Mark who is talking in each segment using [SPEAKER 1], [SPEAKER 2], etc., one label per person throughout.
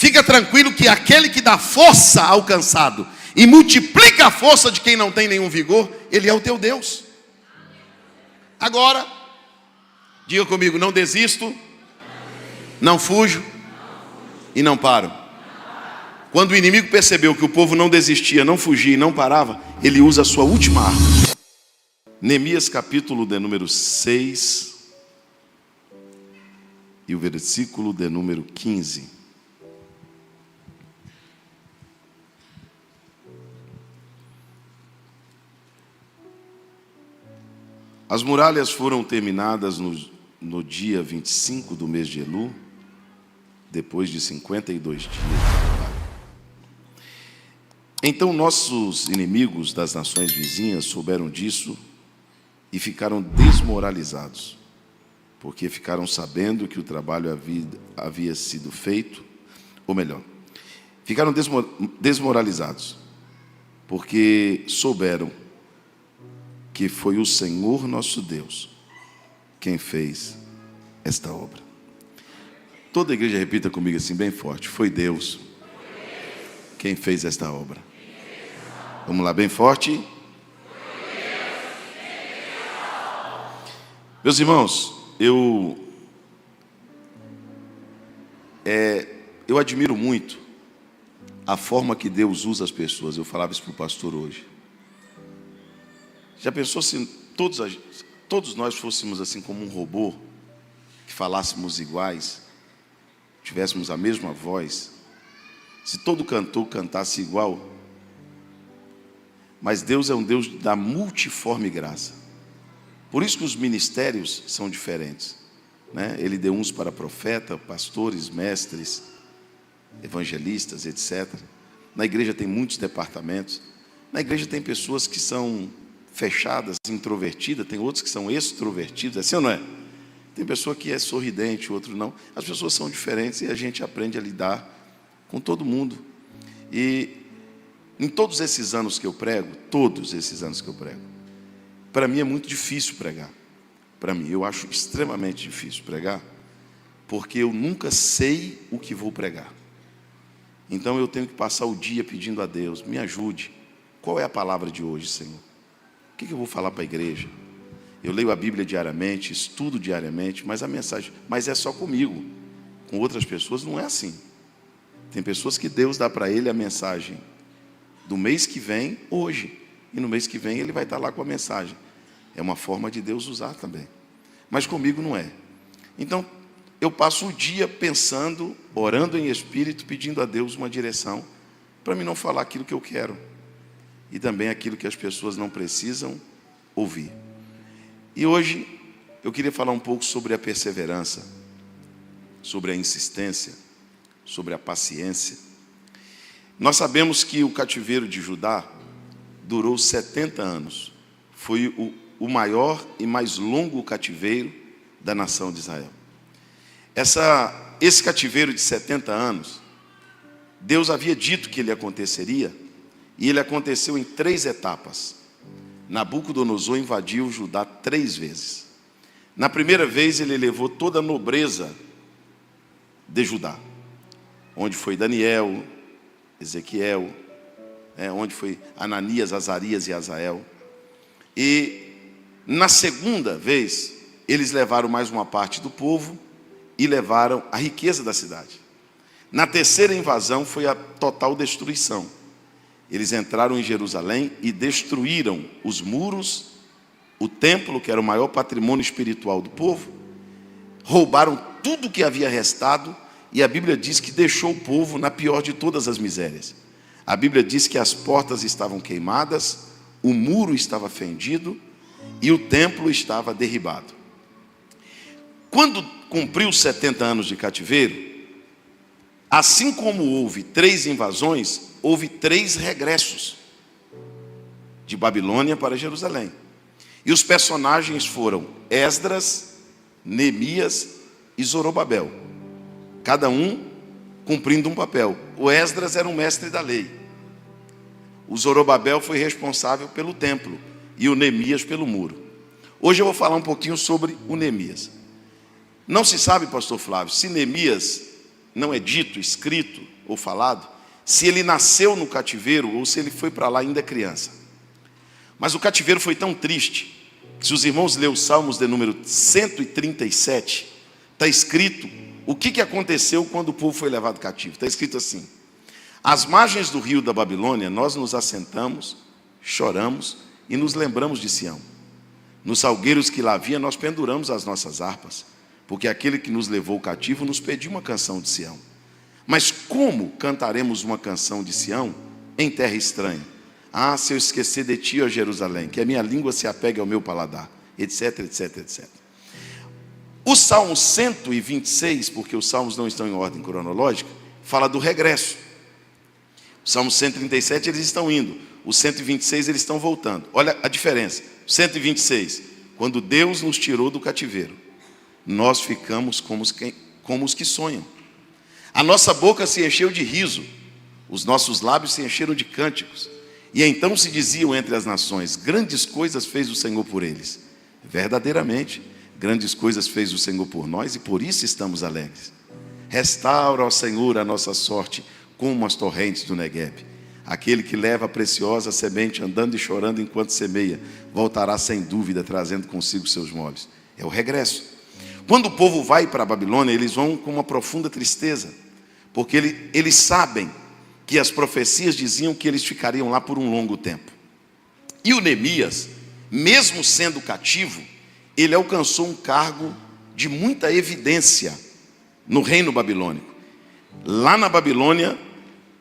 [SPEAKER 1] Fica tranquilo que aquele que dá força ao cansado e multiplica a força de quem não tem nenhum vigor, Ele é o teu Deus. Agora, diga comigo: não desisto, não fujo e não paro. Quando o inimigo percebeu que o povo não desistia, não fugia e não parava, ele usa a sua última arma. Neemias capítulo de número 6 e o versículo de número 15. As muralhas foram terminadas no dia 25 do mês de Elu, depois de 52 dias. Então nossos inimigos das nações vizinhas souberam disso e ficaram desmoralizados, porque ficaram sabendo que o trabalho havia sido feito, ou melhor, ficaram desmoralizados, porque souberam que foi o Senhor nosso Deus quem fez esta obra. Toda a igreja repita comigo assim bem forte: foi Deus quem fez esta obra. Vamos lá, bem forte. Meus irmãos, eu admiro muito a forma que Deus usa as pessoas. Eu falava isso para o pastor hoje. Já pensou se todos nós fôssemos assim como um robô, que falássemos iguais, tivéssemos a mesma voz, se todo cantor cantasse igual? Mas Deus é um Deus da multiforme graça. Por isso que os ministérios são diferentes, né? Ele deu uns para profeta, pastores, mestres, evangelistas, etc. Na igreja tem muitos departamentos. Na igreja tem pessoas que são fechadas, introvertidas, tem outros que são extrovertidos, é assim ou não é? Tem pessoa que é sorridente, outro não. As pessoas são diferentes e a gente aprende a lidar com todo mundo. E em todos esses anos que eu prego, para mim é muito difícil pregar. Para mim, eu acho extremamente difícil pregar, porque eu nunca sei o que vou pregar. Então eu tenho que passar o dia pedindo a Deus: me ajude. Qual é a palavra de hoje, Senhor? O que eu vou falar para a igreja? Eu leio a Bíblia diariamente, estudo diariamente, mas a mensagem, mas é só comigo. Com outras pessoas não é assim. Tem pessoas que Deus dá para ele a mensagem do mês que vem, hoje. E no mês que vem ele vai estar lá com a mensagem. É uma forma de Deus usar também. Mas comigo não é. Então, eu passo o dia pensando, orando em espírito, pedindo a Deus uma direção, para mim não falar aquilo que eu quero. E também aquilo que as pessoas não precisam ouvir. E hoje, eu queria falar um pouco sobre a perseverança, sobre a insistência, sobre a paciência. Nós sabemos que o cativeiro de Judá durou 70 anos. Foi o maior e mais longo cativeiro da nação de Israel. Esse cativeiro de 70 anos, Deus havia dito que ele aconteceria, e ele aconteceu em 3 etapas. Nabucodonosor invadiu Judá 3 vezes. Na primeira vez ele levou toda a nobreza de Judá, onde foi Daniel, Ezequiel, onde foi Ananias, Azarias e Azael. E na segunda vez, eles levaram mais uma parte do povo e levaram a riqueza da cidade. Na terceira invasão foi a total destruição. Eles entraram em Jerusalém e destruíram os muros, o templo, que era o maior patrimônio espiritual do povo, roubaram tudo que havia restado, e a Bíblia diz que deixou o povo na pior de todas as misérias. A Bíblia diz que as portas estavam queimadas, o muro estava fendido e o templo estava derribado. Quando cumpriu 70 anos de cativeiro, assim como houve 3 invasões, houve 3 regressos de Babilônia para Jerusalém. E os personagens foram Esdras, Neemias e Zorobabel, cada um cumprindo um papel. O Esdras era um mestre da lei, o Zorobabel foi responsável pelo templo e o Neemias pelo muro. Hoje eu vou falar um pouquinho sobre o Neemias. Não se sabe, pastor Flávio, se Neemias não é dito, escrito ou falado, se ele nasceu no cativeiro ou se ele foi para lá ainda criança. Mas o cativeiro foi tão triste, que se os irmãos lerem os Salmos de número 137, está escrito o que aconteceu quando o povo foi levado cativo. Está escrito assim: às margens do rio da Babilônia, nós nos assentamos, choramos e nos lembramos de Sião. Nos salgueiros que lá havia, nós penduramos as nossas harpas, porque aquele que nos levou cativo nos pediu uma canção de Sião. Mas como cantaremos uma canção de Sião em terra estranha? Ah, se eu esquecer de ti, ó Jerusalém, que a minha língua se apegue ao meu paladar, etc, etc, etc. O Salmo 126, porque os salmos não estão em ordem cronológica, fala do regresso. O Salmo 137 eles estão indo, o 126 eles estão voltando. Olha a diferença. 126, quando Deus nos tirou do cativeiro, nós ficamos como os que sonham. A nossa boca se encheu de riso, os nossos lábios se encheram de cânticos. E então se diziam entre as nações: grandes coisas fez o Senhor por eles. Verdadeiramente, grandes coisas fez o Senhor por nós e por isso estamos alegres. Restaura, ó Senhor, a nossa sorte como as torrentes do Neguebe. Aquele que leva a preciosa semente andando e chorando enquanto semeia, voltará sem dúvida trazendo consigo seus molhos. É o regresso. Quando o povo vai para a Babilônia, eles vão com uma profunda tristeza, porque eles sabem que as profecias diziam que eles ficariam lá por um longo tempo. E o Neemias, mesmo sendo cativo, ele alcançou um cargo de muita evidência no reino babilônico. Lá na Babilônia,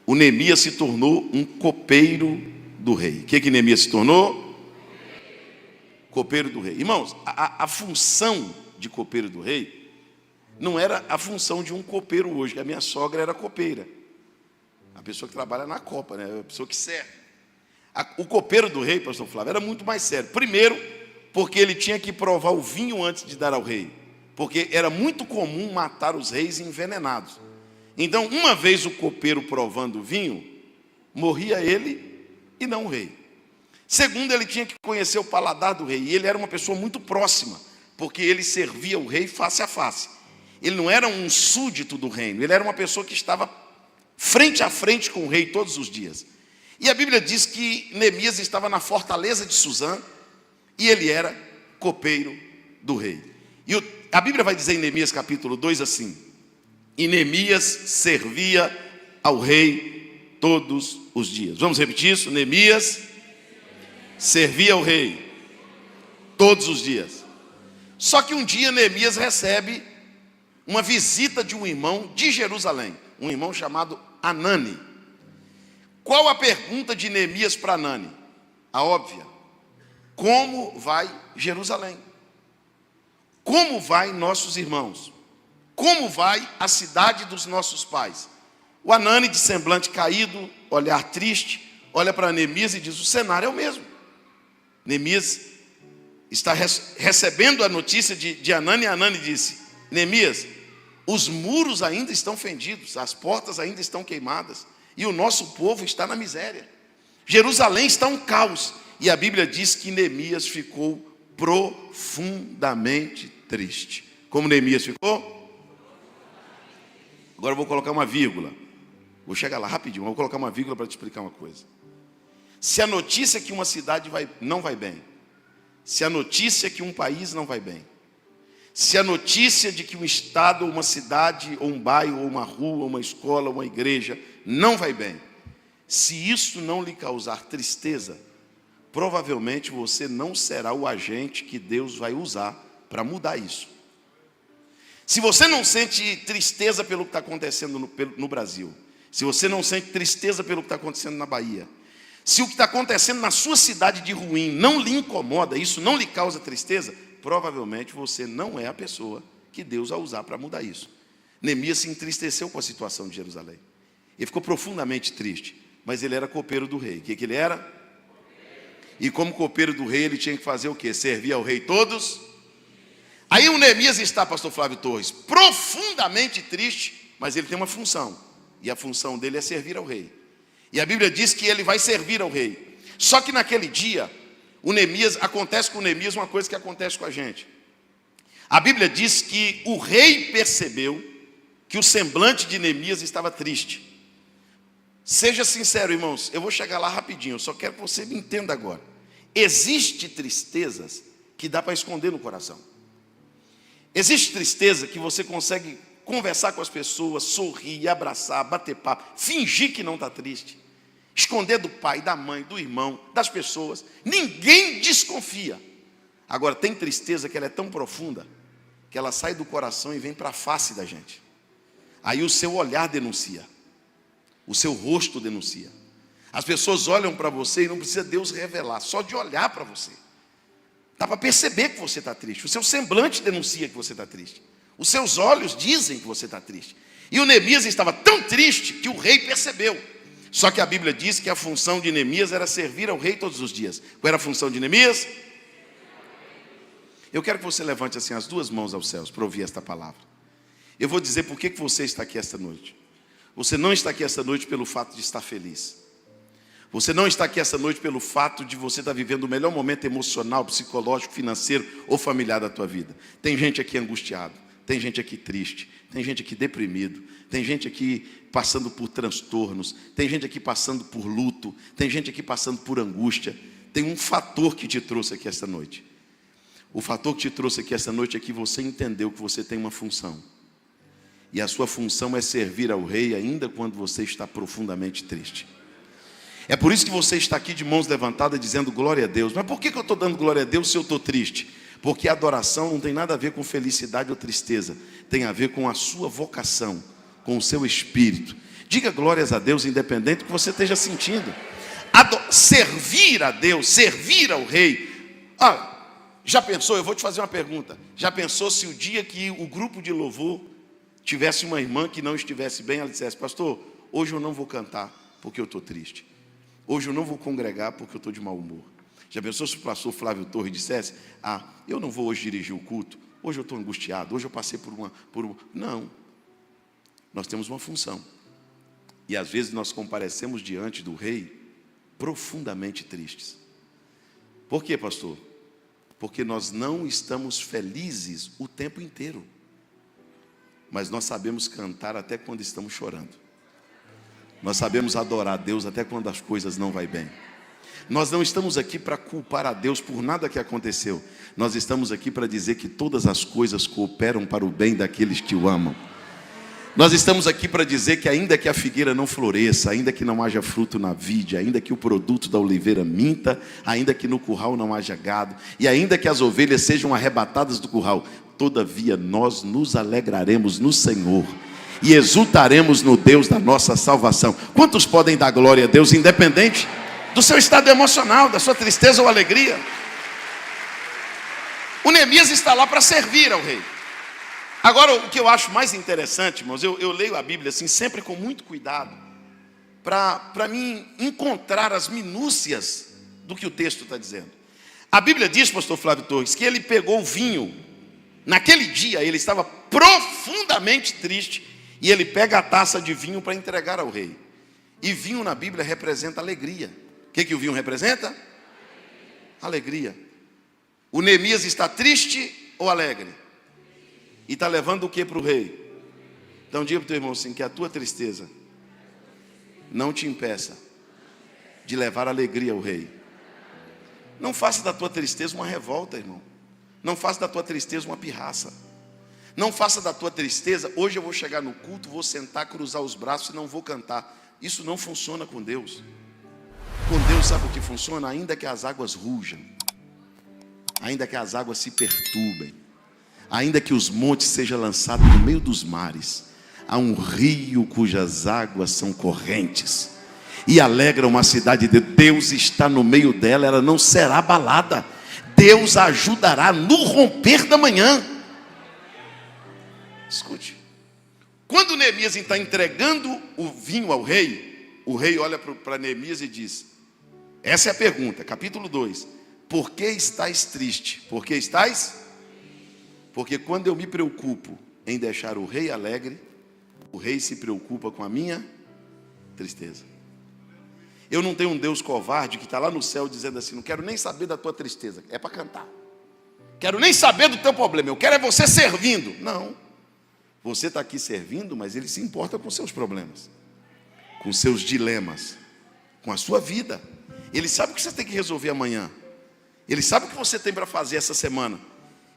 [SPEAKER 1] o Neemias se tornou um copeiro do rei. O que Neemias se tornou? Copeiro do rei. Irmãos, a função de copeiro do rei não era a função de um copeiro hoje, que a minha sogra era copeira. A pessoa que trabalha na copa, né? A pessoa que serve. O copeiro do rei, pastor Flávio, era muito mais sério. Primeiro, porque ele tinha que provar o vinho antes de dar ao rei. Porque era muito comum matar os reis envenenados. Então, uma vez o copeiro provando o vinho, morria ele e não o rei. Segundo, ele tinha que conhecer o paladar do rei. E ele era uma pessoa muito próxima, porque ele servia o rei face a face. Ele não era um súdito do reino, ele era uma pessoa que estava frente a frente com o rei todos os dias. E a Bíblia diz que Neemias estava na fortaleza de Suzã e ele era copeiro do rei. E a Bíblia vai dizer em Neemias capítulo 2 assim: e Neemias servia ao rei todos os dias. Vamos repetir isso? Neemias servia ao rei todos os dias. Só que um dia Neemias recebe uma visita de um irmão de Jerusalém, um irmão chamado Anani. Qual a pergunta de Neemias para Anani? A óbvia: como vai Jerusalém? Como vai nossos irmãos? Como vai a cidade dos nossos pais? O Anani, de semblante caído, olhar triste, olha para Neemias e diz: o cenário é o mesmo. Neemias está recebendo a notícia de Anani, e Anani disse: Neemias, os muros ainda estão fendidos, as portas ainda estão queimadas, e o nosso povo está na miséria. Jerusalém está um caos. E a Bíblia diz que Neemias ficou profundamente triste. Como Neemias ficou? Agora eu vou colocar uma vírgula. Vou chegar lá rapidinho, mas vou colocar uma vírgula para te explicar uma coisa. Se a notícia é que uma cidade não vai bem, se a notícia é que um país não vai bem, se a notícia de que um estado, ou uma cidade, ou um bairro, ou uma rua, ou uma escola, ou uma igreja não vai bem, se isso não lhe causar tristeza, provavelmente você não será o agente que Deus vai usar para mudar isso. Se você não sente tristeza pelo que está acontecendo no Brasil, se você não sente tristeza pelo que está acontecendo na Bahia, se o que está acontecendo na sua cidade de ruim não lhe incomoda, isso não lhe causa tristeza, provavelmente você não é a pessoa que Deus vai usar para mudar isso. Neemias se entristeceu com a situação de Jerusalém. Ele ficou profundamente triste, mas ele era copeiro do rei. O que ele era? E como copeiro do rei, ele tinha que fazer o quê? Servir ao rei todos. Aí o Neemias está, pastor Flávio Torres, profundamente triste, mas ele tem uma função. E a função dele é servir ao rei. E a Bíblia diz que ele vai servir ao rei. Só que naquele dia, acontece com o Neemias uma coisa que acontece com a gente. A Bíblia diz que o rei percebeu que o semblante de Neemias estava triste. Seja sincero, irmãos, eu vou chegar lá rapidinho, eu só quero que você me entenda agora. Existe tristezas que dá para esconder no coração. Existe tristeza que você consegue conversar com as pessoas, sorrir, abraçar, bater papo, fingir que não está triste, esconder do pai, da mãe, do irmão, das pessoas. Ninguém desconfia. Agora, tem tristeza que ela é tão profunda que ela sai do coração e vem para a face da gente. Aí o seu olhar denuncia, o seu rosto denuncia. As pessoas olham para você e não precisa Deus revelar, só de olhar para você. Dá para perceber que você está triste. O seu semblante denuncia que você está triste. Os seus olhos dizem que você está triste. E o Neemias estava tão triste que o rei percebeu. Só que a Bíblia diz que a função de Neemias era servir ao rei todos os dias. Qual era a função de Neemias? Eu quero que você levante assim as duas mãos aos céus para ouvir esta palavra. Eu vou dizer por que você está aqui esta noite. Você não está aqui esta noite pelo fato de estar feliz. Você não está aqui esta noite pelo fato de você estar vivendo o melhor momento emocional, psicológico, financeiro ou familiar da tua vida. Tem gente aqui angustiado, tem gente aqui triste, tem gente aqui deprimido, tem gente aqui passando por transtornos, tem gente aqui passando por luto, tem gente aqui passando por angústia. Tem um fator que te trouxe aqui esta noite. O fator que te trouxe aqui esta noite é que você entendeu que você tem uma função. E a sua função é servir ao rei ainda quando você está profundamente triste. É por isso que você está aqui de mãos levantadas dizendo glória a Deus. Mas por que eu estou dando glória a Deus se eu estou triste? Porque a adoração não tem nada a ver com felicidade ou tristeza. Tem a ver com a sua vocação, com o seu espírito. Diga glórias a Deus independente do que você esteja sentindo. Servir a Deus, servir ao rei. Já pensou? Eu vou te fazer uma pergunta. Já pensou se o dia que o grupo de louvor tivesse uma irmã que não estivesse bem, ela dissesse: pastor, hoje eu não vou cantar porque eu estou triste. Hoje eu não vou congregar porque eu estou de mau humor. Já pensou se o pastor Flávio Torres dissesse: eu não vou hoje dirigir o culto, hoje eu estou angustiado, hoje eu passei por uma... Não. Nós temos uma função. E às vezes nós comparecemos diante do rei profundamente tristes. Por quê, pastor? Porque nós não estamos felizes o tempo inteiro. Mas nós sabemos cantar até quando estamos chorando. Nós sabemos adorar a Deus até quando as coisas não vão bem. Nós não estamos aqui para culpar a Deus por nada que aconteceu. Nós estamos aqui para dizer que todas as coisas cooperam para o bem daqueles que o amam. Nós estamos aqui para dizer que ainda que a figueira não floresça, ainda que não haja fruto na vide, ainda que o produto da oliveira minta, ainda que no curral não haja gado, e ainda que as ovelhas sejam arrebatadas do curral, todavia nós nos alegraremos no Senhor e exultaremos no Deus da nossa salvação. Quantos podem dar glória a Deus, independente do seu estado emocional, da sua tristeza ou alegria? O Neemias está lá para servir ao rei. Agora, o que eu acho mais interessante, irmãos, eu leio a Bíblia assim, sempre com muito cuidado, para mim encontrar as minúcias do que o texto está dizendo. A Bíblia diz, pastor Flávio Torres, que ele pegou o vinho. Naquele dia ele estava profundamente triste e ele pega a taça de vinho para entregar ao rei. E vinho na Bíblia representa alegria. O que o vinho representa? Alegria. O Neemias está triste ou alegre? E está levando o que para o rei? Então diga para o teu irmão assim, que a tua tristeza não te impeça de levar alegria ao rei. Não faça da tua tristeza uma revolta, irmão. Não faça da tua tristeza uma pirraça. Não faça da tua tristeza: hoje eu vou chegar no culto, vou sentar, cruzar os braços e não vou cantar. Isso não funciona com Deus. Com Deus sabe o que funciona? Ainda que as águas rujam, ainda que as águas se perturbem, ainda que os montes sejam lançados no meio dos mares, há um rio cujas águas são correntes e alegram uma cidade de Deus está no meio dela, ela não será abalada. Deus a ajudará no romper da manhã. Escute. Quando Neemias está entregando o vinho ao rei, o rei olha para Neemias e diz: essa é a pergunta, capítulo 2. Por que estás triste? Por que estás? Porque quando eu me preocupo em deixar o rei alegre, o rei se preocupa com a minha tristeza. Eu não tenho um Deus covarde que está lá no céu dizendo assim: não quero nem saber da tua tristeza, é para cantar. Quero nem saber do teu problema, eu quero é você servindo. Não. Você está aqui servindo, mas Ele se importa com seus problemas, com seus dilemas, com a sua vida. Ele sabe o que você tem que resolver amanhã. Ele sabe o que você tem para fazer essa semana.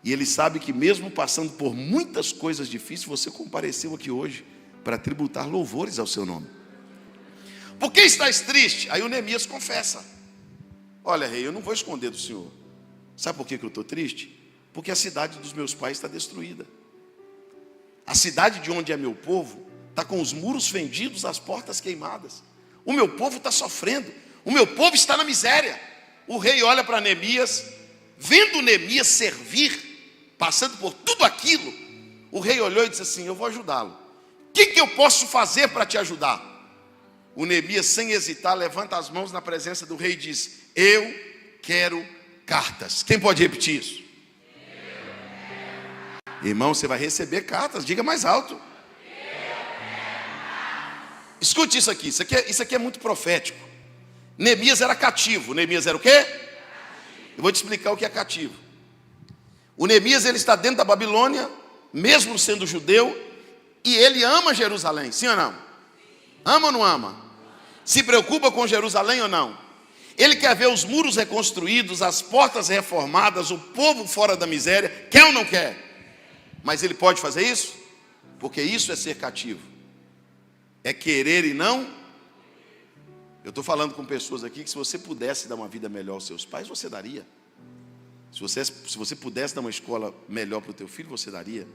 [SPEAKER 1] E Ele sabe que mesmo passando por muitas coisas difíceis, você compareceu aqui hoje para tributar louvores ao seu nome. Por que estás triste? Aí o Neemias confessa: olha, rei, eu não vou esconder do senhor. Sabe por que eu estou triste? Porque a cidade dos meus pais está destruída. A cidade de onde é meu povo está com os muros fendidos, as portas queimadas. O meu povo está sofrendo. O meu povo está na miséria. O rei olha para Neemias, vendo Neemias servir, passando por tudo aquilo. O rei olhou e disse assim: eu vou ajudá-lo. O que eu posso fazer para te ajudar? O Neemias, sem hesitar, levanta as mãos na presença do rei e diz: eu quero cartas. Quem pode repetir isso? Irmão, você vai receber cartas. Diga mais alto. Escute isso aqui. Isso aqui é muito profético. Neemias era cativo. Neemias era o quê? Eu vou te explicar o que é cativo. O Neemias, ele está dentro da Babilônia, mesmo sendo judeu, e ele ama Jerusalém. Sim ou não? Ama ou não ama? Se preocupa com Jerusalém ou não? Ele quer ver os muros reconstruídos, as portas reformadas, o povo fora da miséria. Quer ou não quer? Mas ele pode fazer isso? Porque isso é ser cativo. É querer e não. Eu estou falando com pessoas aqui que se você pudesse dar uma vida melhor aos seus pais, você daria. Se você pudesse dar uma escola melhor para o teu filho, você daria.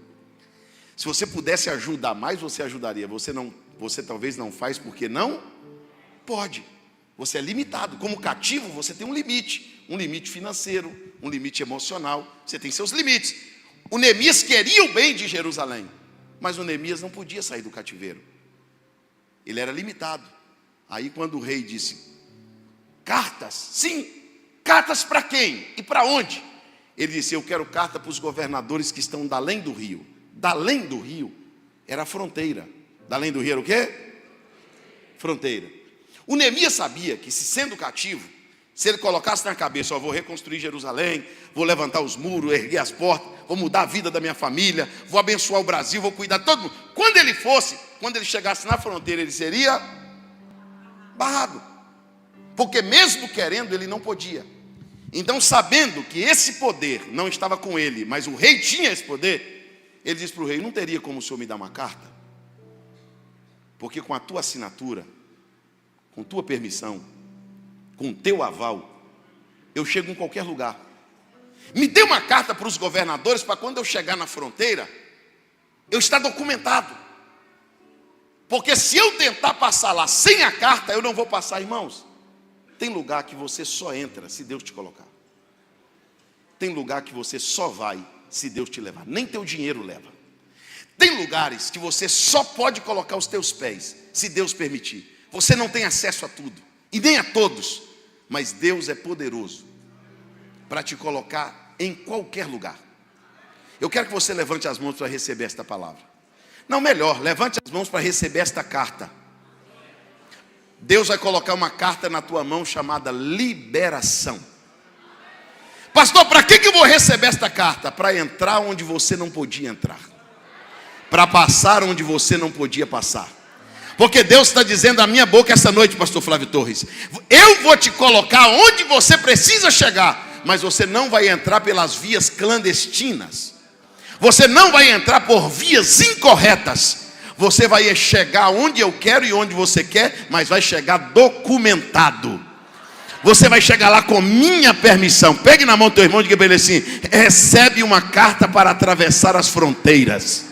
[SPEAKER 1] Se você pudesse ajudar mais, você ajudaria. Você talvez não faz porque não pode. Você é limitado. Como cativo, você tem um limite financeiro, um limite emocional. Você tem seus limites. O Neemias queria o bem de Jerusalém, mas o Neemias não podia sair do cativeiro. Ele era limitado. Aí quando o rei disse: cartas, sim, cartas para quem? E para onde? Ele disse: eu quero carta para os governadores que estão da além do rio. Da além do rio era a fronteira. Da além do rio era o quê? Fronteira. O Neemias sabia que, se sendo cativo, se ele colocasse na cabeça: eu vou reconstruir Jerusalém, vou levantar os muros, erguer as portas, vou mudar a vida da minha família, vou abençoar o Brasil, vou cuidar de todo mundo. Quando ele chegasse na fronteira, ele seria barrado. Porque mesmo querendo, ele não podia. Então, sabendo que esse poder não estava com ele, mas o rei tinha esse poder, ele disse para o rei: não teria como o senhor me dar uma carta? Porque com a tua assinatura, com tua permissão, com o teu aval, eu chego em qualquer lugar. Me dê uma carta para os governadores, para quando eu chegar na fronteira, eu estar documentado. Porque se eu tentar passar lá sem a carta, eu não vou passar, irmãos. Tem lugar que você só entra se Deus te colocar. Tem lugar que você só vai se Deus te levar. Nem teu dinheiro leva. Tem lugares que você só pode colocar os teus pés se Deus permitir. Você não tem acesso a tudo, e nem a todos, mas Deus é poderoso para te colocar em qualquer lugar. Eu quero que você levante as mãos para receber esta palavra. Não, melhor, levante as mãos para receber esta carta. Deus vai colocar uma carta na tua mão chamada liberação. Pastor, para que eu vou receber esta carta? Para entrar onde você não podia entrar, para passar onde você não podia passar. Porque Deus está dizendo à minha boca essa noite, pastor Flávio Torres: eu vou te colocar onde você precisa chegar, mas você não vai entrar pelas vias clandestinas. Você não vai entrar por vias incorretas. Você vai chegar onde eu quero e onde você quer, mas vai chegar documentado. Você vai chegar lá com minha permissão. Pegue na mão do teu irmão e diga para ele assim: recebe uma carta para atravessar as fronteiras.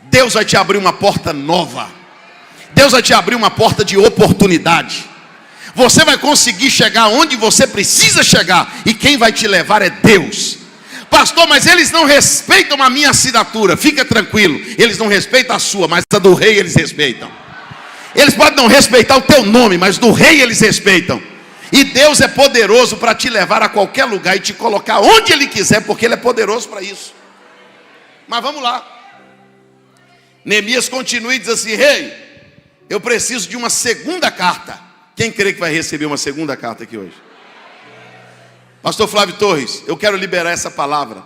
[SPEAKER 1] Deus vai te abrir uma porta nova. Deus vai te abrir uma porta de oportunidade. Você vai conseguir chegar onde você precisa chegar, e quem vai te levar é Deus. Pastor, mas eles não respeitam a minha assinatura. Fica tranquilo, eles não respeitam a sua, mas a do rei eles respeitam. Eles podem não respeitar o teu nome, mas do rei eles respeitam. E Deus é poderoso para te levar a qualquer lugar e te colocar onde Ele quiser, porque Ele é poderoso para isso. Mas vamos lá. Neemias continua e diz assim: rei, eu preciso de uma segunda carta. Quem crê que vai receber uma segunda carta aqui hoje? Pastor Flávio Torres, eu quero liberar essa palavra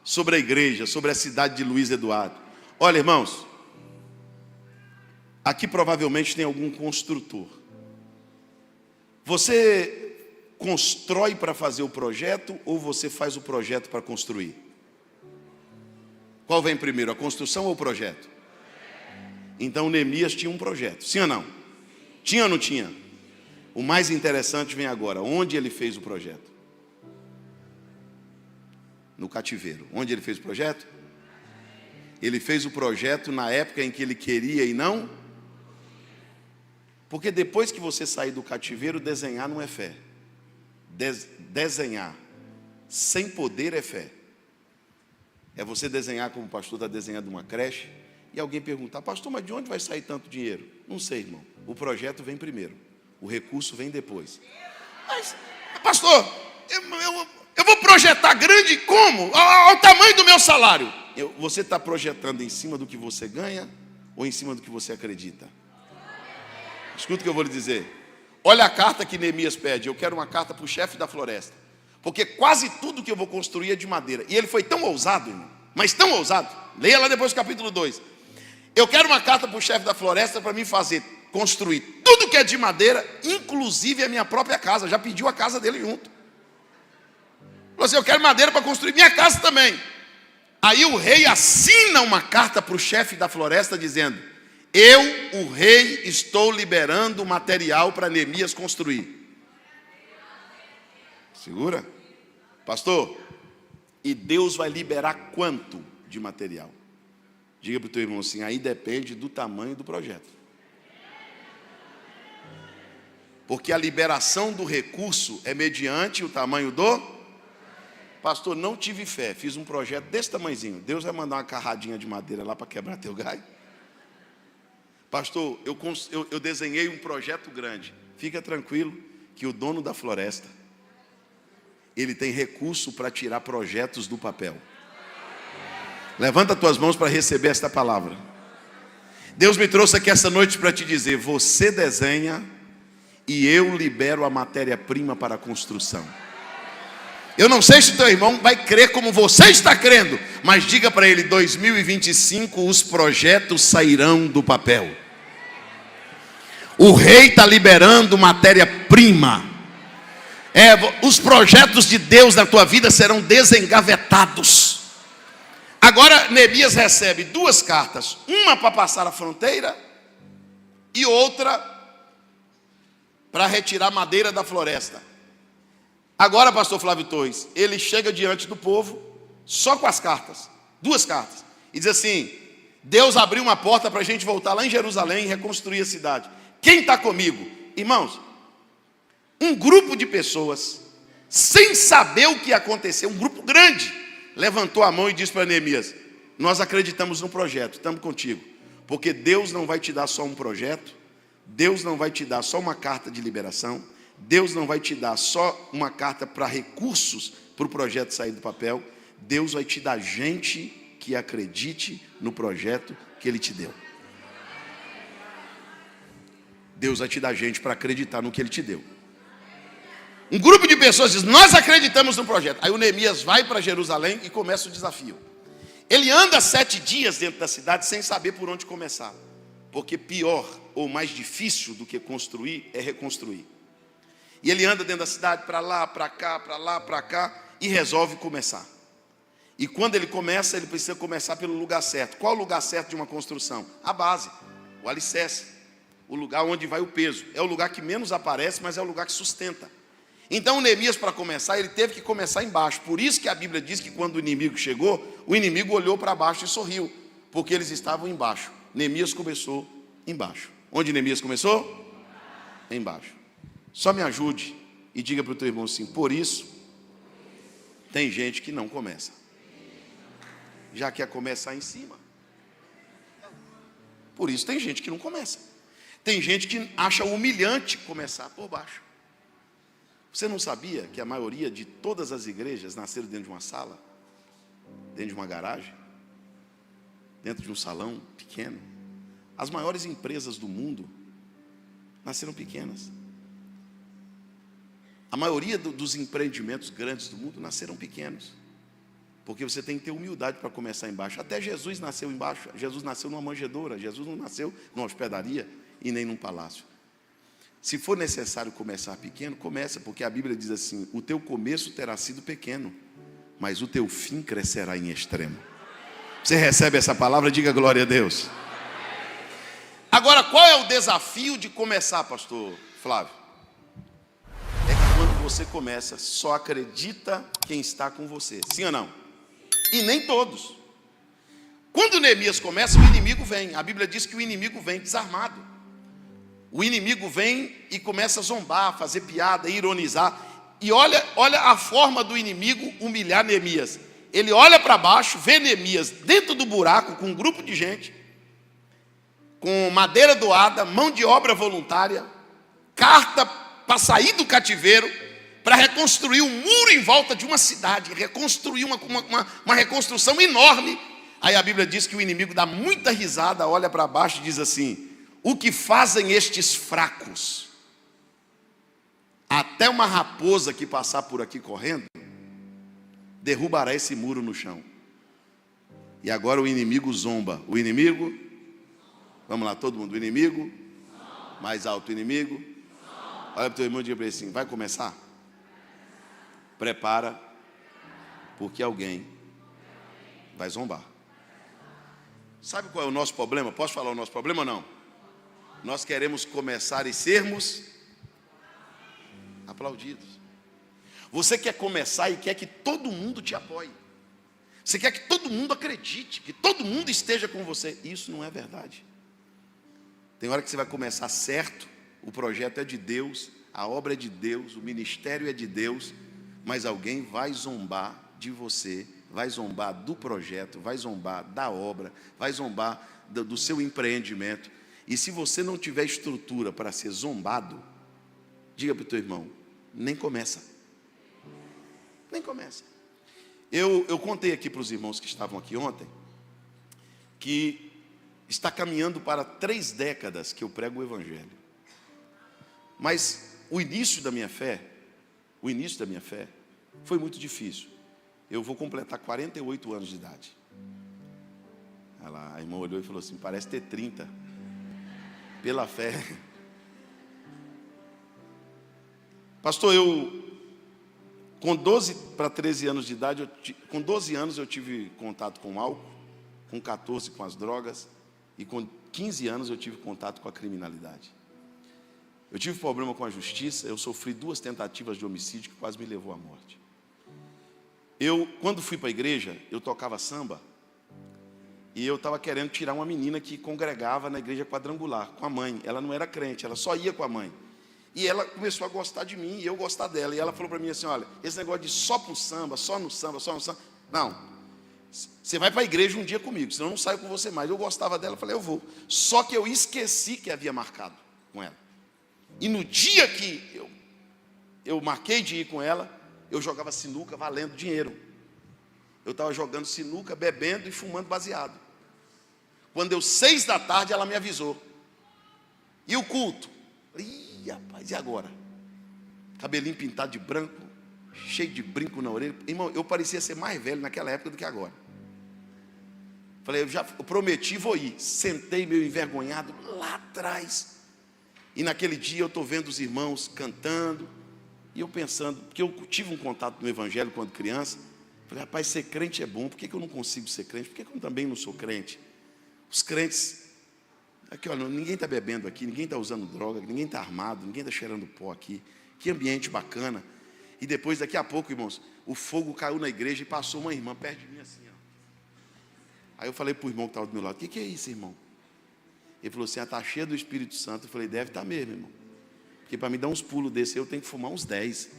[SPEAKER 1] sobre a igreja, sobre a cidade de Luiz Eduardo. Olha, irmãos, aqui provavelmente tem algum construtor. Você constrói para fazer o projeto ou você faz o projeto para construir? Qual vem primeiro, a construção ou o projeto? Então Neemias tinha um projeto, sim ou não? Tinha ou não tinha? O mais interessante vem agora. Onde ele fez o projeto? No cativeiro. Onde ele fez o projeto? Ele fez o projeto na época em que ele queria e não. Porque depois que você sair do cativeiro, desenhar não é fé. Desenhar sem poder é fé. É você desenhar como o pastor está desenhando uma creche e alguém perguntar: pastor, mas de onde vai sair tanto dinheiro? Não sei, irmão. O projeto vem primeiro, o recurso vem depois. Mas, pastor, eu vou projetar grande como? Ao tamanho do meu salário. Você está projetando em cima do que você ganha ou em cima do que você acredita? Escuta o que eu vou lhe dizer. Olha a carta que Neemias pede. Eu quero uma carta para o chefe da floresta, porque quase tudo que eu vou construir é de madeira. E ele foi tão ousado, irmão, mas tão ousado. Leia lá depois do capítulo 2. Eu quero uma carta para o chefe da floresta para mim fazer, construir tudo que é de madeira, inclusive a minha própria casa. Já pediu a casa dele junto. Falou assim: eu quero madeira para construir minha casa também. Aí o rei assina uma carta para o chefe da floresta dizendo: eu, o rei, estou liberando material para Neemias construir. Segura? Pastor, e Deus vai liberar quanto de material? Diga para o teu irmão assim: aí depende do tamanho do projeto. Porque a liberação do recurso é mediante o tamanho do... Pastor, não tive fé, fiz um projeto desse tamanhozinho. Deus vai mandar uma carradinha de madeira lá para quebrar teu galho? Pastor, eu desenhei um projeto grande. Fica tranquilo que o dono da floresta, ele tem recurso para tirar projetos do papel. Levanta as tuas mãos para receber esta palavra. Deus me trouxe aqui essa noite para te dizer: você desenha e eu libero a matéria-prima para a construção. Eu não sei se teu irmão vai crer como você está crendo, mas diga para ele: 2025 os projetos sairão do papel. O rei está liberando matéria-prima. Os projetos de Deus na tua vida serão desengavetados. Agora Neemias recebe duas cartas, uma para passar a fronteira e outra para retirar madeira da floresta. Agora, pastor Flávio Torres, ele chega diante do povo só com as cartas, duas cartas, e diz assim: Deus abriu uma porta para a gente voltar lá em Jerusalém e reconstruir a cidade. Quem está comigo? Irmãos, um grupo de pessoas, sem saber o que aconteceu, um grupo grande, levantou a mão e disse para Neemias: nós acreditamos no projeto, estamos contigo. Porque Deus não vai te dar só um projeto, Deus não vai te dar só uma carta de liberação, Deus não vai te dar só uma carta para recursos para o projeto sair do papel. Deus vai te dar gente que acredite no projeto que Ele te deu. Deus vai te dar gente para acreditar no que Ele te deu. Um grupo de pessoas diz: nós acreditamos no projeto. Aí o Neemias vai para Jerusalém e começa o desafio. Ele anda 7 dias dentro da cidade sem saber por onde começar. Porque pior ou mais difícil do que construir é reconstruir. E ele anda dentro da cidade, para lá, para cá, para lá, para cá, e resolve começar. E quando ele começa, ele precisa começar pelo lugar certo. Qual o lugar certo de uma construção? A base, o alicerce, o lugar onde vai o peso. É o lugar que menos aparece, mas é o lugar que sustenta. Então o Neemias, para começar, ele teve que começar embaixo. Por isso que a Bíblia diz que quando o inimigo chegou, o inimigo olhou para baixo e sorriu, porque eles estavam embaixo. Neemias começou embaixo. Onde Neemias começou? Embaixo. Só me ajude e diga para o teu irmão assim: por isso tem gente que não começa, já quer começar em cima. Por isso tem gente que não começa. Tem gente que acha humilhante começar por baixo. Você não sabia que a maioria de todas as igrejas nasceram dentro de uma sala, dentro de uma garagem, dentro de um salão pequeno? As maiores empresas do mundo nasceram pequenas. A maioria dos empreendimentos grandes do mundo nasceram pequenos. Porque você tem que ter humildade para começar embaixo. Até Jesus nasceu embaixo. Jesus nasceu numa manjedoura. Jesus não nasceu numa hospedaria e nem num palácio. Se for necessário começar pequeno, começa, porque a Bíblia diz assim: o teu começo terá sido pequeno, mas o teu fim crescerá em extremo. Você recebe essa palavra? Diga glória a Deus. Agora, qual é o desafio de começar, pastor Flávio? É que quando você começa, só acredita quem está com você. Sim ou não? E nem todos. Quando Neemias começa, o inimigo vem. A Bíblia diz que o inimigo vem desarmado. O inimigo vem e começa a zombar, fazer piada, ironizar. E olha a forma do inimigo humilhar Neemias. Ele olha para baixo, vê Neemias dentro do buraco com um grupo de gente, com madeira doada, mão de obra voluntária, carta para sair do cativeiro, para reconstruir um muro em volta de uma cidade, reconstruir uma reconstrução enorme. Aí a Bíblia diz que o inimigo dá muita risada, olha para baixo e diz assim: o que fazem estes fracos? Até uma raposa que passar por aqui correndo derrubará esse muro no chão. E agora o inimigo zomba. O inimigo, vamos lá todo mundo, o inimigo, mais alto, o inimigo. Olha para o teu irmão e diga para ele assim: vai começar? Prepara, porque alguém vai zombar. Sabe qual é o nosso problema? Posso falar o nosso problema ou não? Nós queremos começar e sermos aplaudidos. Você quer começar e quer que todo mundo te apoie. Você quer que todo mundo acredite, que todo mundo esteja com você. Isso não é verdade. Tem hora que você vai começar certo, o projeto é de Deus, a obra é de Deus, o ministério é de Deus, mas alguém vai zombar de você, vai zombar do projeto, vai zombar da obra, vai zombar do seu empreendimento. E se você não tiver estrutura para ser zombado, diga para o teu irmão: nem começa. Nem começa. Eu contei aqui para os irmãos que estavam aqui ontem, que está caminhando para 3 décadas que eu prego o Evangelho. Mas o início da minha fé foi muito difícil. Eu vou completar 48 anos de idade. A irmã olhou e falou assim: parece ter 30. Pela fé. Pastor, com 12 para 13 anos de idade, com 12 anos eu tive contato com álcool, com 14 com as drogas, e com 15 anos eu tive contato com a criminalidade. Eu tive problema com a justiça, eu sofri 2 tentativas de homicídio que quase me levou à morte. Quando fui para a igreja, eu tocava samba, e eu estava querendo tirar uma menina que congregava na igreja quadrangular, com a mãe. Ela não era crente, ela só ia com a mãe. E ela começou a gostar de mim, e eu gostar dela. E ela falou para mim assim: olha, esse negócio de só para o samba, só no samba, só no samba, não, você vai para a igreja um dia comigo, senão eu não saio com você mais. Eu gostava dela, falei: eu vou. Só que eu esqueci que havia marcado com ela. E no dia que eu marquei de ir com ela, eu jogava sinuca valendo dinheiro. Eu estava jogando sinuca, bebendo e fumando baseado. Quando deu 6 da tarde, ela me avisou. E o culto? Ih, rapaz, e agora? Cabelinho pintado de branco, cheio de brinco na orelha. Irmão, eu parecia ser mais velho naquela época do que agora. Falei: eu prometi, vou ir. Sentei meio envergonhado lá atrás. E naquele dia eu estou vendo os irmãos cantando, e eu pensando, porque eu tive um contato no Evangelho quando criança. Falei: rapaz, ser crente é bom, por que eu não consigo ser crente? Por que eu também não sou crente? Os crentes, aqui olha, ninguém está bebendo aqui, ninguém está usando droga, ninguém está armado, ninguém está cheirando pó aqui. Que ambiente bacana. E depois, daqui a pouco, irmãos, o fogo caiu na igreja e passou uma irmã perto de mim assim, ó. Aí eu falei para o irmão que estava do meu lado: o que é isso, irmão? Ele falou assim: está cheia do Espírito Santo. Eu falei: deve estar mesmo, irmão, porque para me dar uns pulos desse eu tenho que fumar uns 10.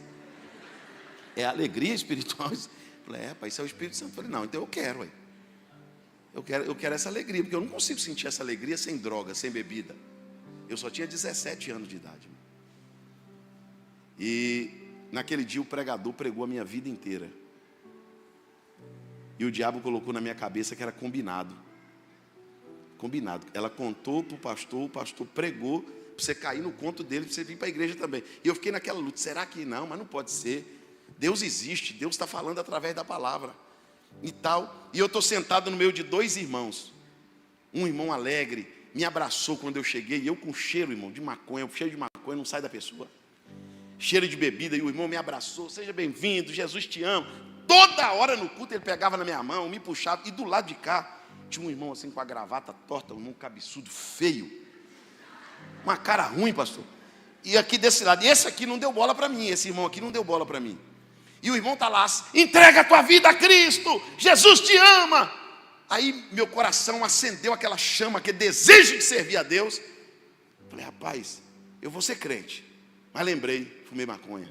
[SPEAKER 1] É alegria espiritual. Eu falei: rapaz, isso é o Espírito Santo. Eu falei: não, então eu quero, ué. Eu quero essa alegria, porque eu não consigo sentir essa alegria sem droga, sem bebida. Eu só tinha 17 anos de idade. E naquele dia o pregador pregou a minha vida inteira. E o diabo colocou na minha cabeça que era combinado. Combinado. Ela contou para o pastor pregou, para você cair no conto dele, para você vir para a igreja também. E eu fiquei naquela luta: será que não? Mas não pode ser. Deus existe, Deus está falando através da palavra. e tal. E eu estou sentado no meio de dois irmãos. Um irmão alegre, me abraçou quando eu cheguei. E eu com cheiro, irmão, de maconha. O cheiro de maconha não sai da pessoa. Cheiro de bebida. E o irmão me abraçou. Seja bem-vindo, Jesus te ama. Toda hora no culto ele pegava na minha mão, me puxava. E do lado de cá tinha um irmão assim com a gravata torta, um irmão cabeçudo, feio. Uma cara ruim, pastor. E aqui desse lado. E esse aqui não deu bola para mim. Esse irmão aqui não deu bola para mim. E o irmão está lá, entrega a tua vida a Cristo, Jesus te ama. Aí meu coração acendeu aquela chama, aquele desejo de servir a Deus. Falei, rapaz, eu vou ser crente. Mas lembrei, fumei maconha.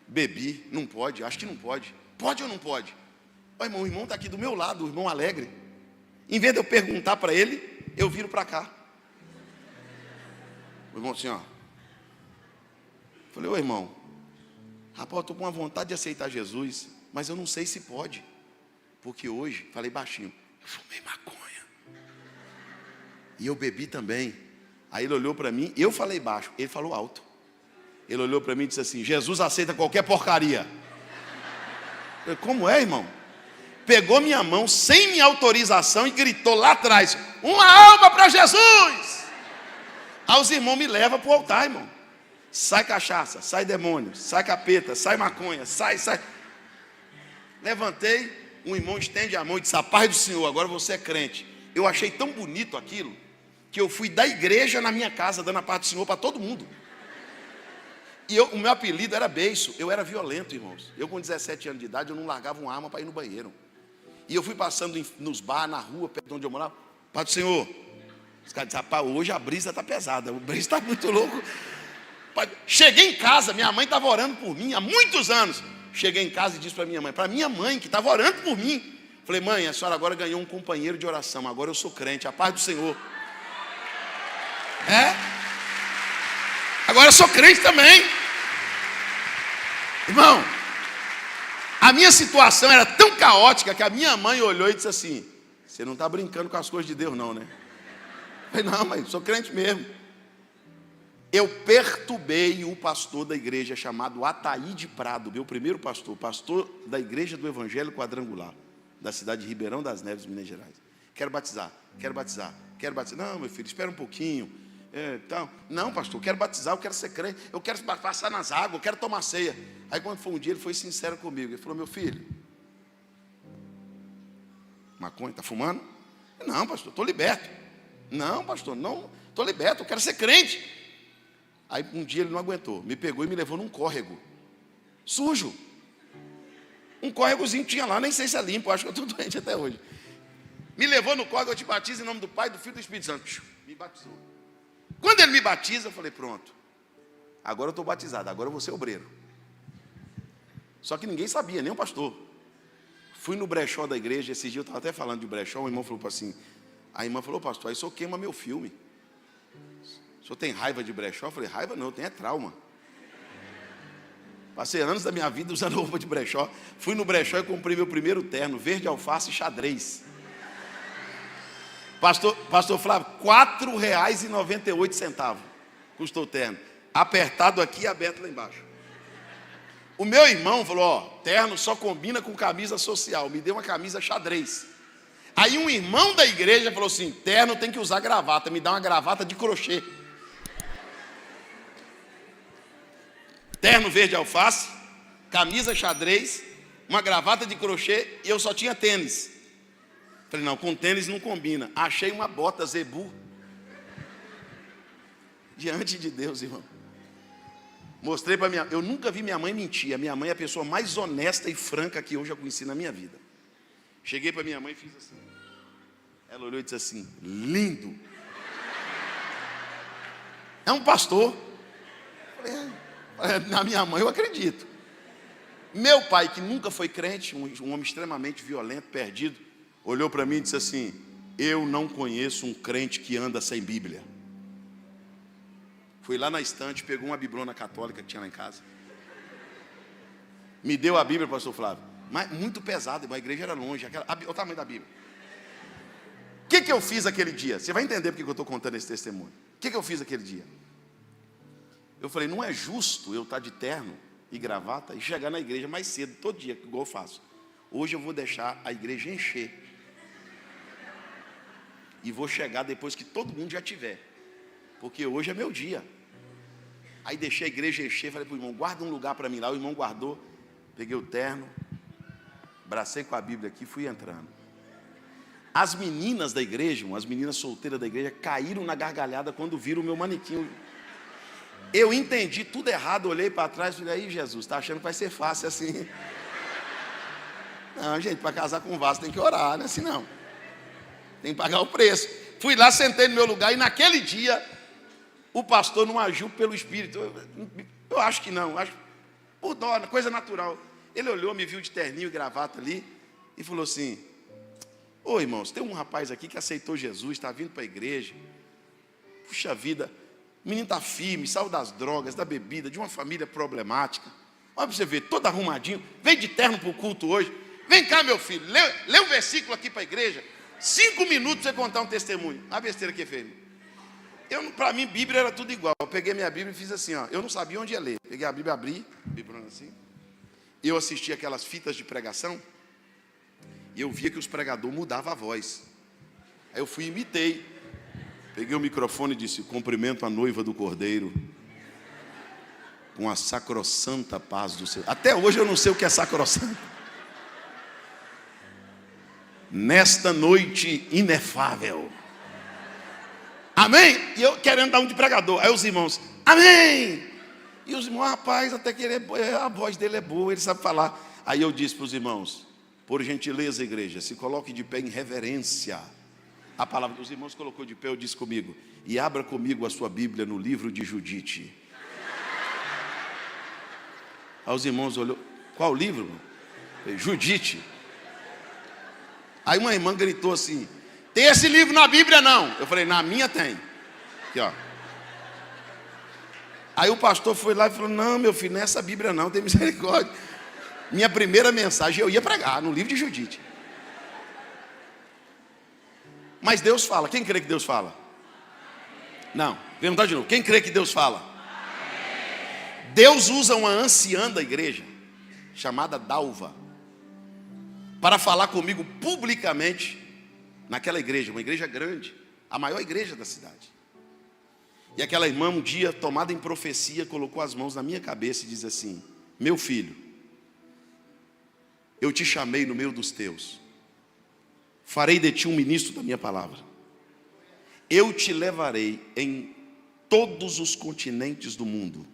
[SPEAKER 1] Bebi, não pode, acho que não pode. Pode ou não pode? Ó, o irmão está aqui do meu lado, o irmão alegre. Em vez de eu perguntar para ele, eu viro para cá. O irmão assim, ó. Falei, ô irmão, rapaz, eu estou com uma vontade de aceitar Jesus, mas eu não sei se pode. Porque hoje, falei baixinho, eu fumei maconha. E eu bebi também. Aí ele olhou para mim, eu falei baixo, ele falou alto. Ele olhou para mim e disse assim, Jesus aceita qualquer porcaria. Eu falei, como é, irmão? Pegou minha mão sem minha autorização e gritou lá atrás, uma alma para Jesus. Aí os irmãos me levam para o altar, irmão. Sai cachaça, sai demônio, sai capeta, sai maconha, sai. Levantei, um irmão estende a mão e disse, a paz do Senhor, agora você é crente. Eu achei tão bonito aquilo, que eu fui da igreja na minha casa, dando a paz do Senhor para todo mundo. E o meu apelido era beiço, eu era violento, irmãos. Eu com 17 anos de idade, eu não largava uma arma para ir no banheiro. E eu fui passando nos bar, na rua, perto de onde eu morava, paz do Senhor. Os caras disseram, rapaz, hoje a brisa está pesada, o brisa está muito louco. Cheguei em casa, minha mãe estava orando por mim há muitos anos. Cheguei em casa e disse para minha mãe que estava orando por mim. Falei, mãe, a senhora agora ganhou um companheiro de oração, agora eu sou crente, a paz do Senhor. Agora eu sou crente também. Irmão, a minha situação era tão caótica que a minha mãe olhou e disse assim, você não está brincando com as coisas de Deus não, né? Eu falei, não, mãe, sou crente mesmo. Eu perturbei o pastor da igreja chamado Ataíde Prado, meu primeiro pastor da igreja do Evangelho Quadrangular, da cidade de Ribeirão das Neves, Minas Gerais. Quero batizar. Não, meu filho, espera um pouquinho. Não, pastor, quero batizar, eu quero ser crente, eu quero passar nas águas, eu quero tomar ceia. Aí quando foi um dia, ele foi sincero comigo. Ele falou, meu filho, maconha, está fumando? Não, pastor, estou liberto. Não, pastor, não, estou liberto, eu quero ser crente. Aí um dia ele não aguentou, me pegou e me levou num córrego sujo. Um córregozinho tinha lá, nem sei se é limpo, acho que eu estou doente até hoje. Me levou no córrego, eu te batizo em nome do Pai, do Filho e do Espírito Santo. Me batizou. Quando ele me batiza, eu falei, pronto, agora eu estou batizado, agora eu vou ser obreiro. Só que ninguém sabia, nem o pastor. Fui no brechó da igreja, esse dia eu estava até falando de brechó, o irmão falou assim, a irmã falou, pastor, aí o senhor queima meu filme. O senhor tem raiva de brechó? Eu falei, raiva não, eu tenho trauma. Passei anos da minha vida usando roupa de brechó. Fui no brechó e comprei meu primeiro terno, verde alface e xadrez. Pastor Flávio, R$4,98 custou o terno. Apertado aqui e aberto lá embaixo. O meu irmão falou, terno só combina com camisa social. Me deu uma camisa xadrez. Aí um irmão da igreja falou assim, terno tem que usar gravata. Me dá uma gravata de crochê. Terno verde alface, camisa xadrez, uma gravata de crochê e eu só tinha tênis. Falei, não, com tênis não combina. Achei uma bota zebu. Diante de Deus, irmão. Mostrei para minha... Eu nunca vi minha mãe mentir. A minha mãe é a pessoa mais honesta e franca que eu já conheci na minha vida. Cheguei para minha mãe e fiz assim. Ela olhou e disse assim, lindo. É um pastor. Falei, na minha mãe eu acredito. Meu pai, que nunca foi crente, um homem extremamente violento, perdido, olhou para mim e disse assim, eu não conheço um crente que anda sem Bíblia. Fui lá na estante, pegou uma biblona católica que tinha lá em casa. Me deu a Bíblia, pastor Flávio. Mas muito pesado, a igreja era longe. Olha o tamanho da Bíblia. O que eu fiz aquele dia? Você vai entender porque eu estou contando esse testemunho. O que eu fiz aquele dia? Eu falei, não é justo eu estar de terno e gravata e chegar na igreja mais cedo, todo dia, igual eu faço. Hoje eu vou deixar a igreja encher. E vou chegar depois que todo mundo já tiver. Porque hoje é meu dia. Aí deixei a igreja encher, falei para o irmão, guarda um lugar para mim lá. O irmão guardou, peguei o terno, abracei com a Bíblia aqui e fui entrando. As meninas da igreja, as meninas solteiras da igreja, caíram na gargalhada quando viram o meu manequim. Eu entendi tudo errado, olhei para trás e falei, aí Jesus, está achando que vai ser fácil assim? Não, gente, para casar com vaso tem que orar, não é assim não. Tem que pagar o preço. Fui lá, sentei no meu lugar e naquele dia o pastor não agiu pelo Espírito. Eu acho que não, acho por dó, coisa natural. Ele olhou, me viu de terninho e gravata ali e falou assim, ô irmãos, tem um rapaz aqui que aceitou Jesus, está vindo para a igreja. Puxa vida, o menino está firme, saiu das drogas, da bebida, de uma família problemática. Olha para você ver, todo arrumadinho, veio de terno para o culto hoje. Vem cá, meu filho, lê um versículo aqui para a igreja. 5 minutos para você contar um testemunho. A besteira que fez. Para mim, Bíblia era tudo igual. Eu peguei minha Bíblia e fiz assim, ó. Eu não sabia onde ia ler. Peguei a Bíblia, abri, assim. Eu assisti aquelas fitas de pregação. E eu via que os pregadores mudavam a voz. Aí eu fui e imitei. Peguei o microfone e disse, cumprimento a noiva do Cordeiro, com a sacrossanta paz do Senhor. Até hoje eu não sei o que é sacrossanta. Nesta noite inefável. Amém? E eu querendo dar um de pregador. Aí os irmãos, amém. E os irmãos, rapaz, até que a voz dele é boa, ele sabe falar. Aí eu disse para os irmãos, por gentileza, igreja, se coloque de pé em reverência. A palavra dos irmãos colocou de pé, eu disse comigo, e abra comigo a sua Bíblia no livro de Judite. Aí os irmãos olhou, qual livro? Judite. Aí uma irmã gritou assim, tem esse livro na Bíblia não? Eu falei, na minha tem. Aqui, ó. Aí o pastor foi lá e falou, não, meu filho, não é essa Bíblia não, tem misericórdia. Minha primeira mensagem eu ia pregar no livro de Judite. Mas Deus fala, quem crê que Deus fala? Não, perguntar de novo, quem crê que Deus fala? Deus usa uma anciã da igreja, chamada Dalva, para falar comigo publicamente naquela igreja, uma igreja grande, a maior igreja da cidade. E aquela irmã um dia, tomada em profecia, colocou as mãos na minha cabeça e diz assim, meu filho, eu te chamei no meio dos teus, farei de ti um ministro da minha palavra, eu te levarei em todos os continentes do mundo,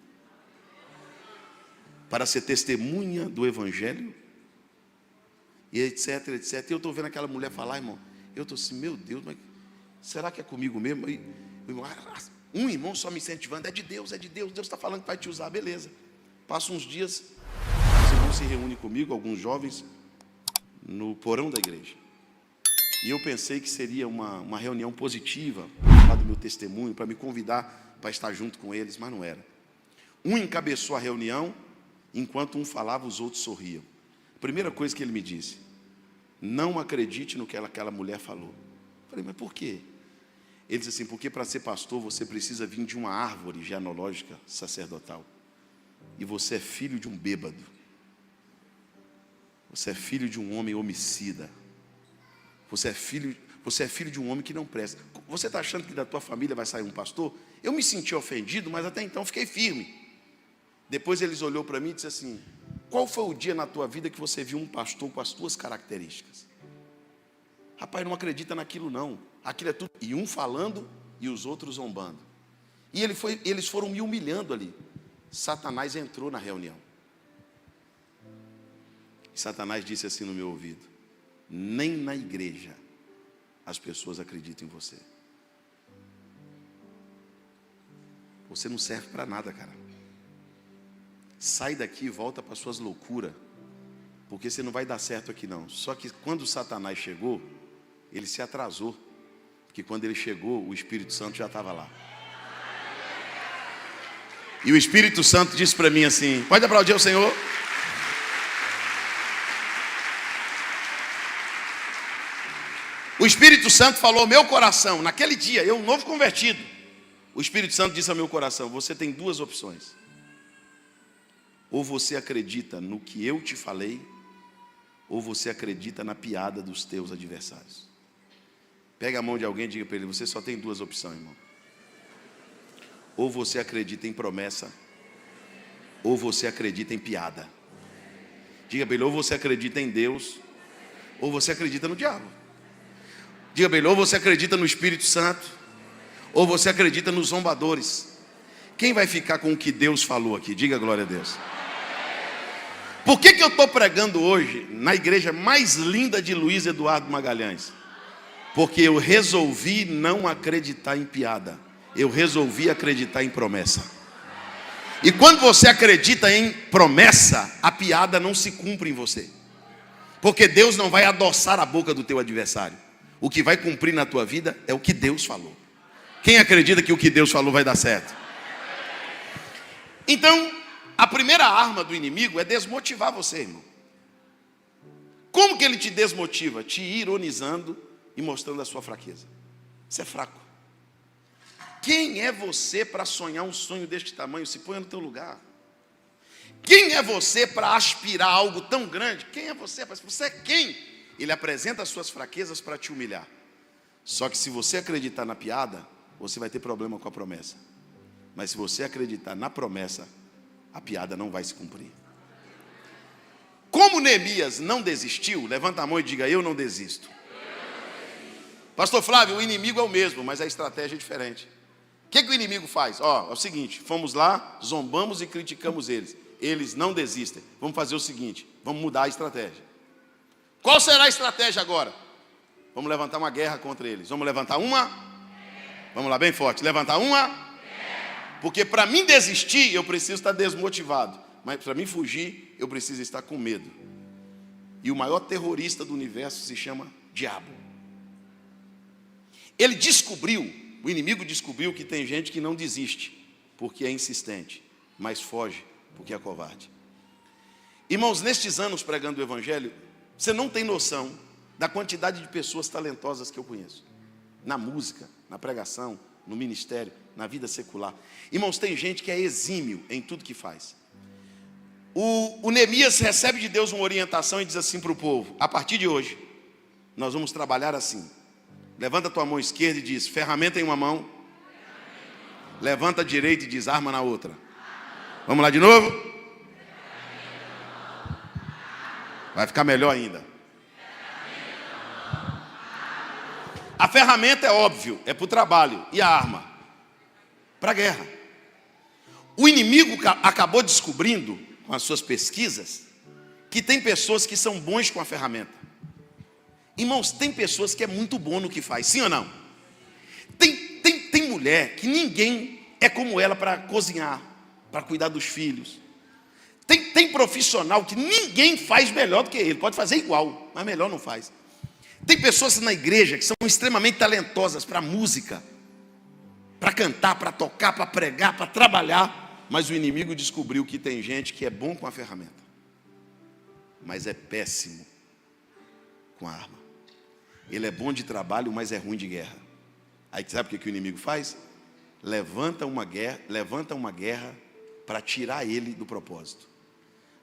[SPEAKER 1] para ser testemunha do Evangelho, e etc, etc. E eu estou vendo aquela mulher falar, irmão, eu estou assim, meu Deus, mas será que é comigo mesmo? E, um irmão só me incentivando, é de Deus, Deus está falando que vai te usar, beleza. Passa uns dias, os irmãos se reúnem comigo, alguns jovens, no porão da igreja. E eu pensei que seria uma reunião positiva, para falar do meu testemunho, para me convidar para estar junto com eles, mas não era. Um encabeçou a reunião, enquanto um falava, os outros sorriam. Primeira coisa que ele me disse, não acredite no que aquela mulher falou. Eu falei, mas por quê? Ele disse assim, porque para ser pastor você precisa vir de uma árvore genealógica sacerdotal. E você é filho de um bêbado. Você é filho de um homem homicida. Você é filho de um homem que não presta. Você está achando que da tua família vai sair um pastor? Eu me senti ofendido, mas até então fiquei firme. Depois eles olhou para mim e disse assim, qual foi o dia na tua vida que você viu um pastor com as tuas características? Rapaz, não acredita naquilo não. Aquilo é tudo. E um falando e os outros zombando. E eles foram me humilhando ali. Satanás entrou na reunião. E Satanás disse assim no meu ouvido, nem na igreja as pessoas acreditam em você. Você não serve para nada, cara. Sai daqui e volta para suas loucuras, porque você não vai dar certo aqui não. Só que quando Satanás chegou, ele se atrasou, porque quando ele chegou, o Espírito Santo já estava lá. E o Espírito Santo disse para mim assim, pode aplaudir ao Senhor? O Espírito Santo falou ao meu coração, naquele dia, eu um novo convertido. O Espírito Santo disse ao meu coração, você tem duas opções. Ou você acredita no que eu te falei, ou você acredita na piada dos teus adversários. Pega a mão de alguém e diga para ele: você só tem duas opções, irmão. Ou você acredita em promessa, ou você acredita em piada. Diga para ele: ou você acredita em Deus, ou você acredita no diabo. Diga para ele: ou você acredita no Espírito Santo, ou você acredita nos zombadores. Quem vai ficar com o que Deus falou aqui? Diga glória a Deus. Por que eu estou pregando hoje na igreja mais linda de Luiz Eduardo Magalhães? Porque eu resolvi não acreditar em piada. Eu resolvi acreditar em promessa. E quando você acredita em promessa, a piada não se cumpre em você. Porque Deus não vai adoçar a boca do teu adversário. O que vai cumprir na tua vida é o que Deus falou. Quem acredita que o que Deus falou vai dar certo? Então, a primeira arma do inimigo é desmotivar você, irmão. Como que ele te desmotiva? Te ironizando e mostrando a sua fraqueza. Você é fraco. Quem é você para sonhar um sonho deste tamanho? Se ponha no teu lugar. Quem é você para aspirar a algo tão grande? Quem é você? Você é quem? Ele apresenta as suas fraquezas para te humilhar. Só que se você acreditar na piada, você vai ter problema com a promessa. Mas se você acreditar na promessa, a piada não vai se cumprir. Como Neemias não desistiu, levanta a mão e diga: eu não desisto. Pastor Flávio, o inimigo é o mesmo, mas a estratégia é diferente. O que o inimigo faz? É o seguinte: fomos lá, zombamos e criticamos eles. Eles não desistem. Vamos fazer o seguinte: vamos mudar a estratégia. Qual será a estratégia agora? Vamos levantar uma guerra contra eles. Vamos levantar uma? Vamos lá, bem forte. Levantar uma? Porque para mim desistir, eu preciso estar desmotivado. Mas para mim fugir, eu preciso estar com medo. E o maior terrorista do universo se chama diabo. Ele descobriu, o inimigo descobriu que tem gente que não desiste, porque é insistente, mas foge, porque é covarde. Irmãos, nestes anos pregando o Evangelho, você não tem noção da quantidade de pessoas talentosas que eu conheço. Na música, na pregação, no ministério, na vida secular. Irmãos, tem gente que é exímio em tudo que faz. O Neemias recebe de Deus uma orientação e diz assim para o povo: a partir de hoje, nós vamos trabalhar assim. Levanta a tua mão esquerda e diz: ferramenta em uma mão. Levanta a direita e diz: arma na outra. Vamos lá de novo? Vai ficar melhor ainda. A ferramenta é óbvio, é para o trabalho. E a arma? Para a guerra. O inimigo acabou descobrindo, com as suas pesquisas, que tem pessoas que são bons com a ferramenta. Irmãos, tem pessoas que é muito bom no que faz, sim ou não? Tem mulher que ninguém é como ela para cozinhar, para cuidar dos filhos. Tem profissional que ninguém faz melhor do que ele. Pode fazer igual, mas melhor não faz. Tem pessoas na igreja que são extremamente talentosas para música, para cantar, para tocar, para pregar, para trabalhar. Mas o inimigo descobriu que tem gente que é bom com a ferramenta, mas é péssimo com a arma. Ele é bom de trabalho, mas é ruim de guerra. Aí sabe o que o inimigo faz? Levanta uma guerra para tirar ele do propósito.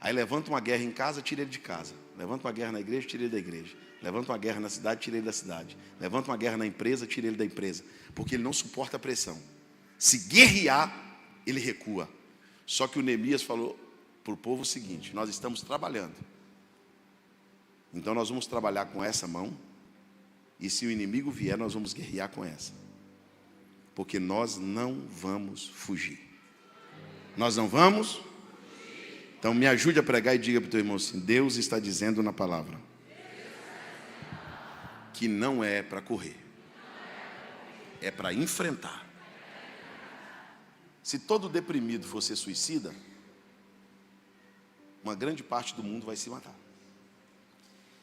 [SPEAKER 1] Aí levanta uma guerra em casa, tira ele de casa. Levanta uma guerra na igreja, tira ele da igreja. Levanta uma guerra na cidade, tira ele da cidade. Levanta uma guerra na empresa, tira ele da empresa. Porque ele não suporta a pressão. Se guerrear, ele recua. Só que o Neemias falou para o povo o seguinte: nós estamos trabalhando. Então nós vamos trabalhar com essa mão. E se o inimigo vier, nós vamos guerrear com essa. Porque nós não vamos fugir. Nós não vamos? Então me ajude a pregar e diga para o teu irmão assim: Deus está dizendo na palavra que não é para correr, é para enfrentar. Se todo deprimido for ser suicida, uma grande parte do mundo vai se matar.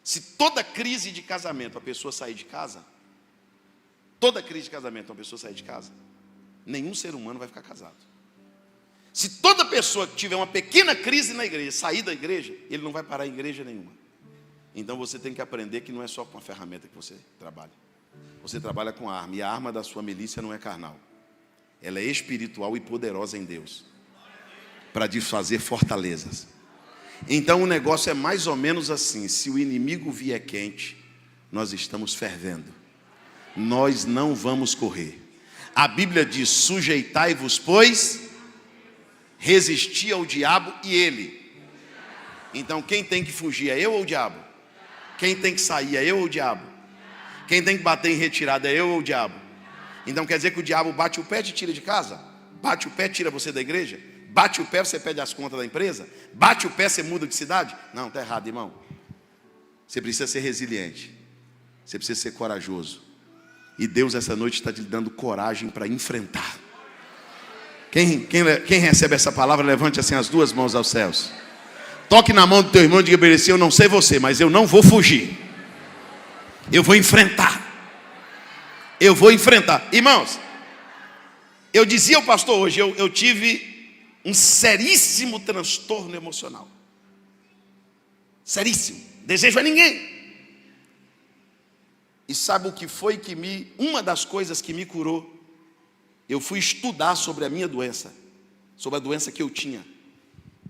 [SPEAKER 1] Se toda crise de casamento a pessoa sair de casa, nenhum ser humano vai ficar casado. Se toda pessoa que tiver uma pequena crise na igreja, sair da igreja, ele não vai parar em igreja nenhuma. Então você tem que aprender que não é só com a ferramenta que você trabalha. Você trabalha com a arma, e a arma da sua milícia não é carnal. Ela é espiritual e poderosa em Deus. para desfazer fortalezas. Então o negócio é mais ou menos assim: se o inimigo vier quente, nós estamos fervendo, nós não vamos correr. A Bíblia diz: sujeitai-vos, pois, resisti ao diabo e ele. Então quem tem que fugir é eu ou o diabo? Quem tem que sair é eu ou o diabo? Quem tem que bater em retirada é eu ou o diabo? Então quer dizer que o diabo bate o pé e te tira de casa? Bate o pé, tira você da igreja? Bate o pé, você pede as contas da empresa? Bate o pé, você muda de cidade? Não, está errado, irmão. Você precisa ser resiliente, você precisa ser corajoso. E Deus essa noite está te dando coragem para enfrentar. Quem recebe essa palavra, levante assim as duas mãos aos céus. Toque na mão do teu irmão e diga para ele assim: eu não sei você, mas eu não vou fugir. Eu vou enfrentar. Eu vou enfrentar. Irmãos, eu dizia ao pastor hoje, eu tive um seríssimo transtorno emocional. Seríssimo. Desejo a ninguém. E sabe o que foi que uma das coisas que me curou? Eu fui estudar sobre a minha doença, sobre a doença que eu tinha.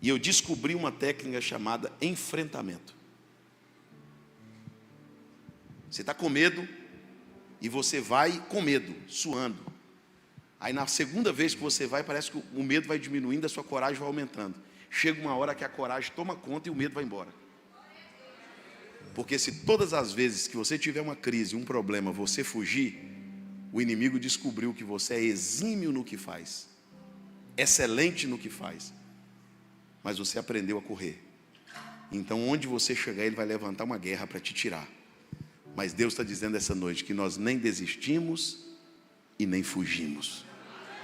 [SPEAKER 1] E eu descobri uma técnica chamada enfrentamento. Você está com medo e você vai com medo, suando. Aí na segunda vez que você vai, parece que o medo vai diminuindo, a sua coragem vai aumentando. Chega uma hora que a coragem toma conta e o medo vai embora. Porque se todas as vezes que você tiver uma crise, um problema, você fugir, o inimigo descobriu que você é exímio no que faz, excelente no que faz, mas você aprendeu a correr. Então onde você chegar, ele vai levantar uma guerra para te tirar. Mas Deus está dizendo essa noite que nós nem desistimos e nem fugimos.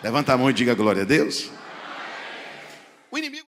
[SPEAKER 1] Levanta a mão e diga glória a Deus. O inimigo